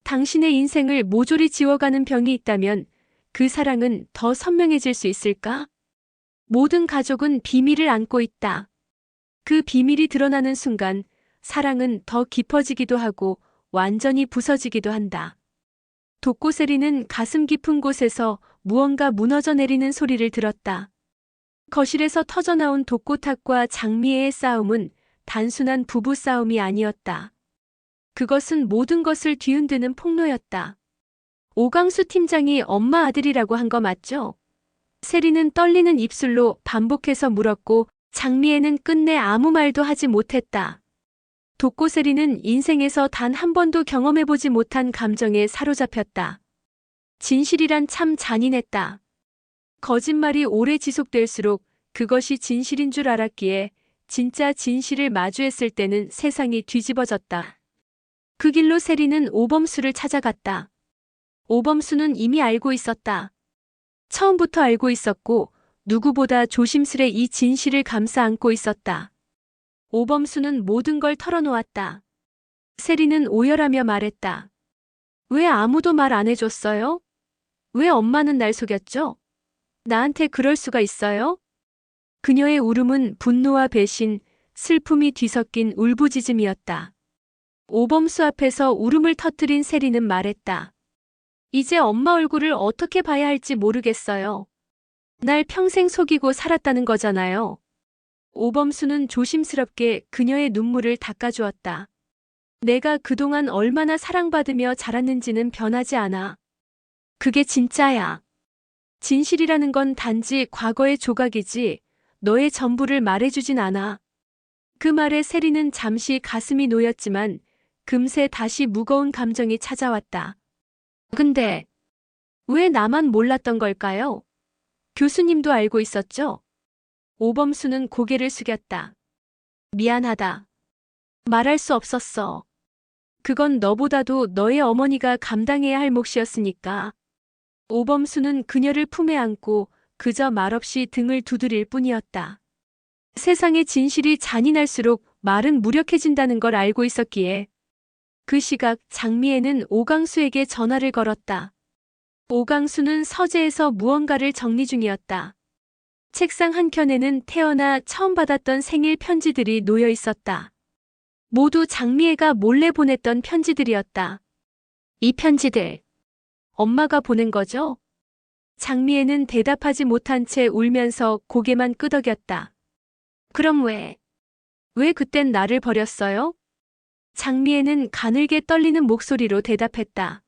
당신의 인생을 모조리 지워가는 병이 있다면 그 사랑은 더 선명해질 수 있을까? 모든 가족은 비밀을 안고 있다. 그 비밀이 드러나는 순간 사랑은 더 깊어지기도 하고 완전히 부서지기도 한다. 독고세리는 가슴 깊은 곳에서 무언가 무너져 내리는 소리를 들었다. 거실에서 터져나온 독고탁과 장미애의 싸움은 단순한 부부 싸움이 아니었다. 그것은 모든 것을 뒤흔드는 폭로였다. 오강수 팀장이 엄마 아들이라고 한 거 맞죠? 세리는 떨리는 입술로 반복해서 물었고 장미애는 끝내 아무 말도 하지 못했다. 독고세리는 인생에서 단 한 번도 경험해보지 못한 감정에 사로잡혔다. 진실이란 참 잔인했다. 거짓말이 오래 지속될수록 그것이 진실인 줄 알았기에 진짜 진실을 마주했을 때는 세상이 뒤집어졌다. 그 길로 세리는 오범수를 찾아갔다. 오범수는 이미 알고 있었다. 처음부터 알고 있었고 누구보다 조심스레 이 진실을 감싸 안고 있었다. 오범수는 모든 걸 털어놓았다. 세리는 오열하며 말했다. 왜 아무도 말 안 해줬어요? 왜 엄마는 날 속였죠? 나한테 그럴 수가 있어요? 그녀의 울음은 분노와 배신, 슬픔이 뒤섞인 울부짖음이었다. 오범수 앞에서 울음을 터뜨린 세리는 말했다. 이제 엄마 얼굴을 어떻게 봐야 할지 모르겠어요. 날 평생 속이고 살았다는 거잖아요. 오범수는 조심스럽게 그녀의 눈물을 닦아주었다. 내가 그동안 얼마나 사랑받으며 자랐는지는 변하지 않아. 그게 진짜야. 진실이라는 건 단지 과거의 조각이지 너의 전부를 말해주진 않아. 그 말에 세리는 잠시 가슴이 놓였지만 금세 다시 무거운 감정이 찾아왔다. 근데 왜 나만 몰랐던 걸까요? 교수님도 알고 있었죠? 오범수는 고개를 숙였다. 미안하다. 말할 수 없었어. 그건 너보다도 너의 어머니가 감당해야 할 몫이었으니까. 오범수는 그녀를 품에 안고 그저 말없이 등을 두드릴 뿐이었다. 세상의 진실이 잔인할수록 말은 무력해진다는 걸 알고 있었기에 그 시각 장미애는 오강수에게 전화를 걸었다. 오강수는 서재에서 무언가를 정리 중이었다. 책상 한켠에는 태어나 처음 받았던 생일 편지들이 놓여 있었다. 모두 장미애가 몰래 보냈던 편지들이었다. 이 편지들, 엄마가 보낸 거죠? 장미애는 대답하지 못한 채 울면서 고개만 끄덕였다. 그럼 왜 그땐 나를 버렸어요? 장미애는 가늘게 떨리는 목소리로 대답했다.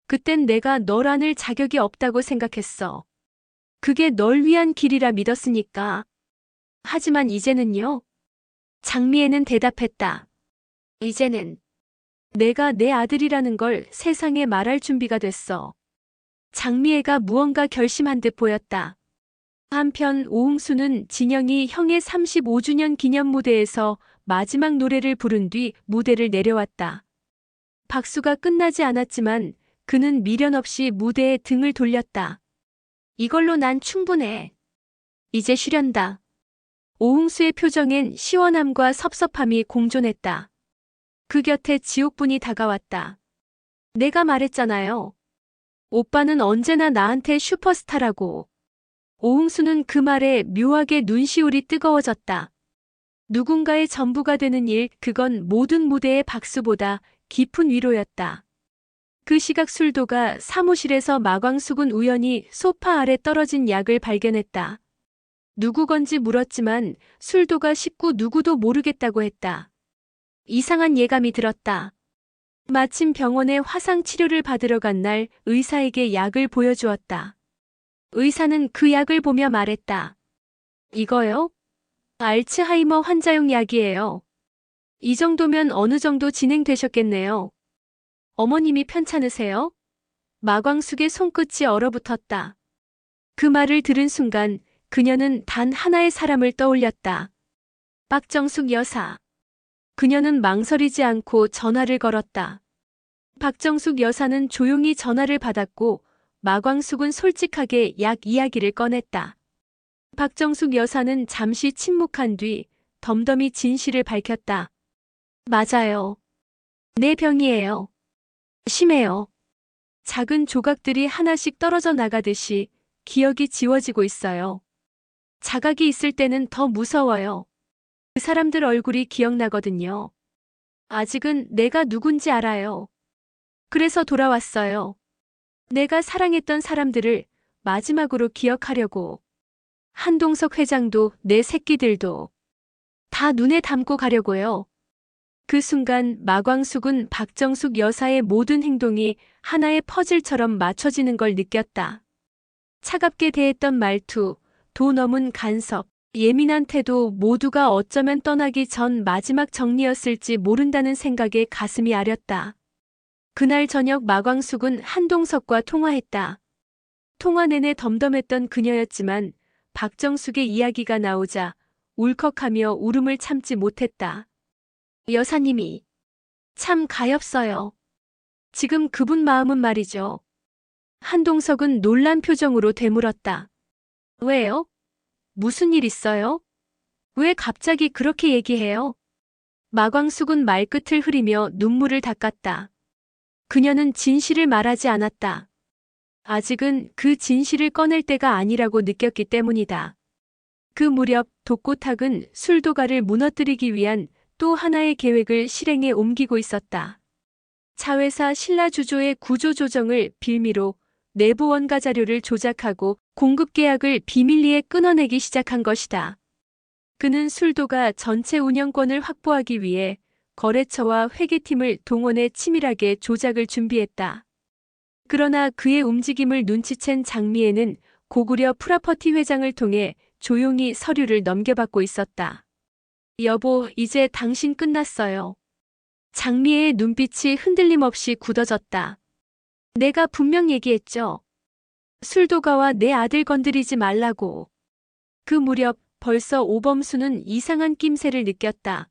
그땐 내가 널 안을 자격이 없다고 생각했어. 그게 널 위한 길이라 믿었으니까. 하지만 이제는요? 장미애는 대답했다. 이제는 내가 내 아들이라는 걸 세상에 말할 준비가 됐어. 장미애가 무언가 결심한 듯 보였다. 한편 오흥수는 진영이 형의 35주년 기념 무대에서 마지막 노래를 부른 뒤 무대를 내려왔다. 박수가 끝나지 않았지만 그는 미련 없이 무대에 등을 돌렸다. 이걸로 난 충분해. 이제 쉬련다. 오흥수의 표정엔 시원함과 섭섭함이 공존했다. 그 곁에 지옥분이 다가왔다. 내가 말했잖아요. 오빠는 언제나 나한테 슈퍼스타라고. 오흥수는 그 말에 묘하게 눈시울이 뜨거워졌다. 누군가의 전부가 되는 일, 그건 모든 무대의 박수보다 깊은 위로였다. 그 시각 술도가 사무실에서 마광숙은 우연히 소파 아래 떨어진 약을 발견했다. 누구 건지 물었지만 술도가 식구 누구도 모르겠다고 했다. 이상한 예감이 들었다. 마침 병원에 화상 치료를 받으러 간 날 의사에게 약을 보여주었다. 의사는 그 약을 보며 말했다. 이거요? 알츠하이머 환자용 약이에요. 이 정도면 어느 정도 진행되셨겠네요. 어머님이 편찮으세요? 마광숙의 손끝이 얼어붙었다. 그 말을 들은 순간 그녀는 단 하나의 사람을 떠올렸다. 박정숙 여사. 그녀는 망설이지 않고 전화를 걸었다. 박정숙 여사는 조용히 전화를 받았고 마광숙은 솔직하게 약 이야기를 꺼냈다. 박정숙 여사는 잠시 침묵한 뒤 덤덤히 진실을 밝혔다. 맞아요. 내 병이에요. 심해요. 작은 조각들이 하나씩 떨어져 나가듯이 기억이 지워지고 있어요. 자각이 있을 때는 더 무서워요. 그 사람들 얼굴이 기억나거든요. 아직은 내가 누군지 알아요. 그래서 돌아왔어요. 내가 사랑했던 사람들을 마지막으로 기억하려고. 한동석 회장도 내 새끼들도 다 눈에 담고 가려고요. 그 순간 마광숙은 박정숙 여사의 모든 행동이 하나의 퍼즐처럼 맞춰지는 걸 느꼈다. 차갑게 대했던 말투, 도 넘은 간섭, 예민한 태도 모두가 어쩌면 떠나기 전 마지막 정리였을지 모른다는 생각에 가슴이 아렸다. 그날 저녁 마광숙은 한동석과 통화했다. 통화 내내 덤덤했던 그녀였지만 박정숙의 이야기가 나오자 울컥하며 울음을 참지 못했다. 여사님이 참 가엾어요. 지금 그분 마음은 말이죠. 한동석은 놀란 표정으로 되물었다. 왜요? 무슨 일 있어요? 왜 갑자기 그렇게 얘기해요? 마광숙은 말끝을 흐리며 눈물을 닦았다. 그녀는 진실을 말하지 않았다. 아직은 그 진실을 꺼낼 때가 아니라고 느꼈기 때문이다. 그 무렵 독고탁은 술도가를 무너뜨리기 위한 또 하나의 계획을 실행에 옮기고 있었다. 자회사 신라주조의 구조조정을 빌미로 내부 원가 자료를 조작하고 공급 계약을 비밀리에 끊어내기 시작한 것이다. 그는 술도가 전체 운영권을 확보하기 위해 거래처와 회계팀을 동원해 치밀하게 조작을 준비했다. 그러나 그의 움직임을 눈치챈 장미애는 고구려 프라퍼티 회장을 통해 조용히 서류를 넘겨받고 있었다. 여보, 이제 당신 끝났어요. 장미애의 눈빛이 흔들림 없이 굳어졌다. 내가 분명 얘기했죠. 술도가와 내 아들 건드리지 말라고. 그 무렵 벌써 오범수는 이상한 낌새를 느꼈다.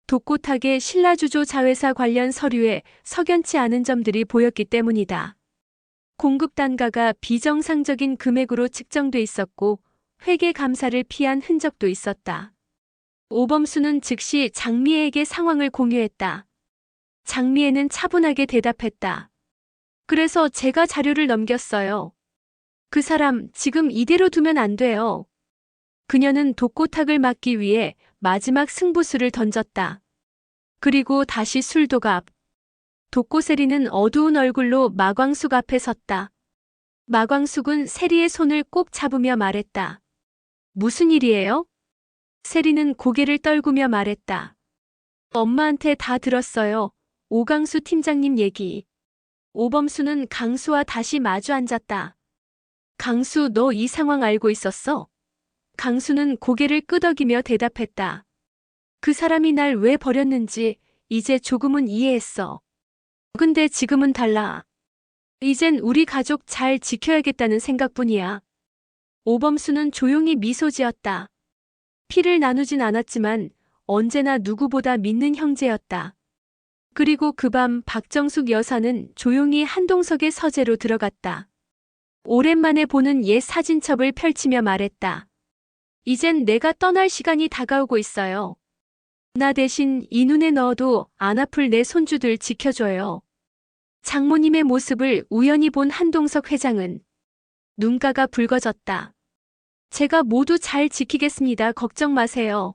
독고탁의 신라주조 자회사 관련 서류에 석연치 않은 점들이 보였기 때문이다. 공급 단가가 비정상적인 금액으로 측정돼 있었고 회계 감사를 피한 흔적도 있었다. 오범수는 즉시 장미애에게 상황을 공유했다. 장미애는 차분하게 대답했다. 그래서 제가 자료를 넘겼어요. 그 사람 지금 이대로 두면 안 돼요. 그녀는 독고탁을 막기 위해 마지막 승부수를 던졌다. 그리고 다시 술도가 앞. 독고세리는 어두운 얼굴로 마광숙 앞에 섰다. 마광숙은 세리의 손을 꼭 잡으며 말했다. 무슨 일이에요? 세리는 고개를 떨구며 말했다. 엄마한테 다 들었어요. 오강수 팀장님 얘기. 오범수는 강수와 다시 마주 앉았다. 강수, 너 이 상황 알고 있었어? 강수는 고개를 끄덕이며 대답했다. 그 사람이 날 왜 버렸는지 이제 조금은 이해했어. 근데 지금은 달라. 이젠 우리 가족 잘 지켜야겠다는 생각뿐이야. 오범수는 조용히 미소 지었다. 피를 나누진 않았지만 언제나 누구보다 믿는 형제였다. 그리고 그 밤 박정숙 여사는 조용히 한동석의 서재로 들어갔다. 오랜만에 보는 옛 사진첩을 펼치며 말했다. 이젠 내가 떠날 시간이 다가오고 있어요. 나 대신 이 눈에 넣어도 안 아플 내 손주들 지켜줘요. 장모님의 모습을 우연히 본 한동석 회장은 눈가가 붉어졌다. 제가 모두 잘 지키겠습니다. 걱정 마세요.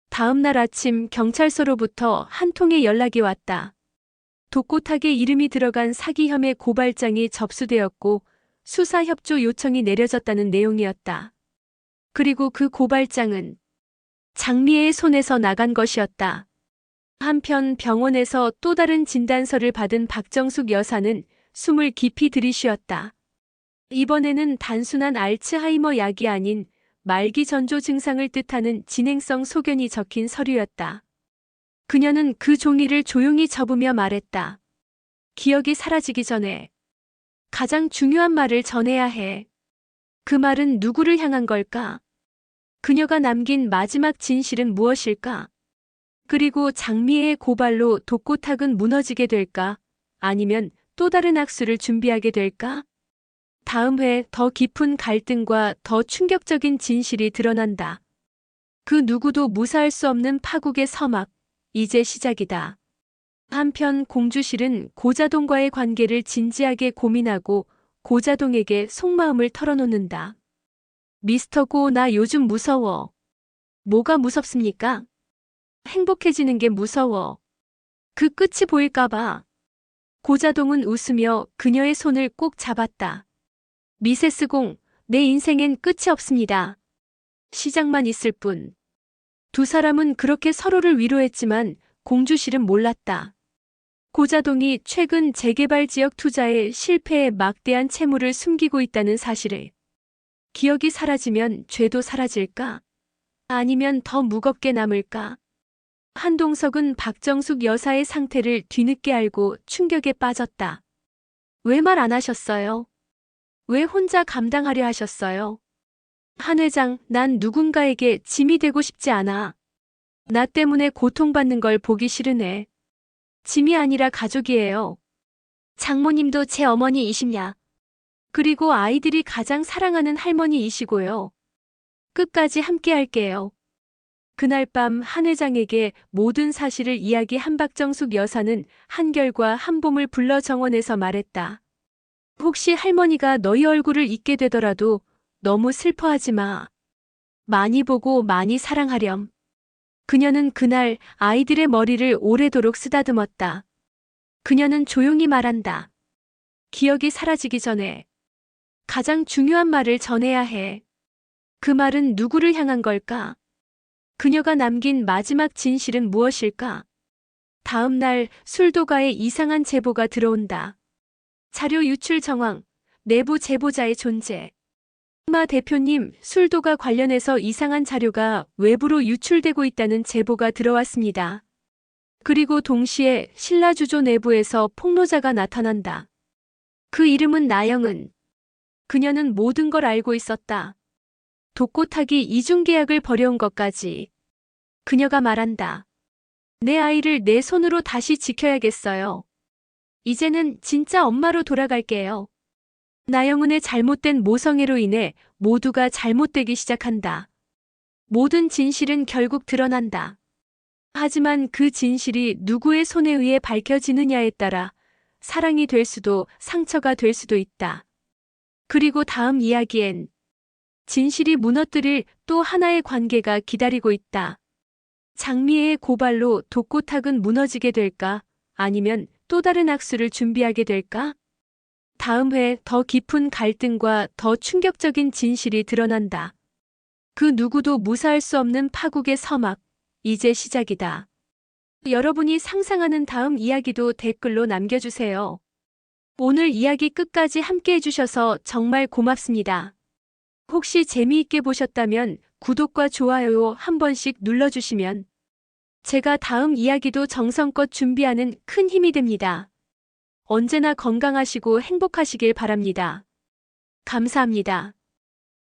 다음 날 아침 경찰서로부터 한 통의 연락이 왔다. 독고탁의 이름이 들어간 사기 혐의 고발장이 접수되었고 수사 협조 요청이 내려졌다는 내용이었다. 그리고 그 고발장은 장미애의 손에서 나간 것이었다. 한편 병원에서 또 다른 진단서를 받은 박정숙 여사는 숨을 깊이 들이쉬었다. 이번에는 단순한 알츠하이머 약이 아닌 말기 전조 증상을 뜻하는 진행성 소견이 적힌 서류였다. 그녀는 그 종이를 조용히 접으며 말했다. 기억이 사라지기 전에 가장 중요한 말을 전해야 해. 그 말은 누구를 향한 걸까? 그녀가 남긴 마지막 진실은 무엇일까? 그리고 장미애의 고발로 독고탁은 무너지게 될까? 아니면 또 다른 악수를 준비하게 될까? 다음 회 더 깊은 갈등과 더 충격적인 진실이 드러난다. 그 누구도 무사할 수 없는 파국의 서막, 이제 시작이다. 한편 공주실은 고자동과의 관계를 진지하게 고민하고 고자동에게 속마음을 털어놓는다. 미스터 고, 나 요즘 무서워. 뭐가 무섭습니까? 행복해지는 게 무서워. 그 끝이 보일까봐. 고자동은 웃으며 그녀의 손을 꼭 잡았다. 미세스 공, 내 인생엔 끝이 없습니다. 시작만 있을 뿐. 두 사람은 그렇게 서로를 위로했지만 공주실은 몰랐다. 고자동이 최근 재개발 지역 투자에 실패해 막대한 채무를 숨기고 있다는 사실을. 기억이 사라지면 죄도 사라질까? 아니면 더 무겁게 남을까? 한동석은 박정숙 여사의 상태를 뒤늦게 알고 충격에 빠졌다. 왜 말 안 하셨어요? 왜 혼자 감당하려 하셨어요? 한 회장, 난 누군가에게 짐이 되고 싶지 않아. 나 때문에 고통받는 걸 보기 싫으네. 짐이 아니라 가족이에요. 장모님도 제 어머니이십냐. 그리고 아이들이 가장 사랑하는 할머니이시고요. 끝까지 함께 할게요. 그날 밤 한 회장에게 모든 사실을 이야기한 박정숙 여사는 한결과 한봄을 불러 정원에서 말했다. 혹시 할머니가 너희 얼굴을 잊게 되더라도 너무 슬퍼하지 마. 많이 보고 많이 사랑하렴. 그녀는 그날 아이들의 머리를 오래도록 쓰다듬었다. 그녀는 조용히 말한다. 기억이 사라지기 전에 가장 중요한 말을 전해야 해. 그 말은 누구를 향한 걸까? 그녀가 남긴 마지막 진실은 무엇일까? 다음 날 술도가에 이상한 제보가 들어온다. 자료 유출 정황, 내부 제보자의 존재. 마 대표님, 술도가 관련해서 이상한 자료가 외부로 유출되고 있다는 제보가 들어왔습니다. 그리고 동시에 신라주조 내부에서 폭로자가 나타난다. 그 이름은 나영은. 그녀는 모든 걸 알고 있었다. 독고타기 이중계약을 벌여온 것까지. 그녀가 말한다. 내 아이를 내 손으로 다시 지켜야겠어요. 이제는 진짜 엄마로 돌아갈게요. 나영은의 잘못된 모성애로 인해 모두가 잘못되기 시작한다. 모든 진실은 결국 드러난다. 하지만 그 진실이 누구의 손에 의해 밝혀지느냐에 따라 사랑이 될 수도 상처가 될 수도 있다. 그리고 다음 이야기엔 진실이 무너뜨릴 또 하나의 관계가 기다리고 있다. 장미애의 고발로 독고탁은 무너지게 될까? 아니면 또 다른 악수를 준비하게 될까? 다음 회 더 깊은 갈등과 더 충격적인 진실이 드러난다. 그 누구도 무사할 수 없는 파국의 서막, 이제 시작이다. 여러분이 상상하는 다음 이야기도 댓글로 남겨주세요. 오늘 이야기 끝까지 함께 해주셔서 정말 고맙습니다. 혹시 재미있게 보셨다면 구독과 좋아요 한 번씩 눌러주시면 제가 다음 이야기도 정성껏 준비하는 큰 힘이 됩니다. 언제나 건강하시고 행복하시길 바랍니다. 감사합니다.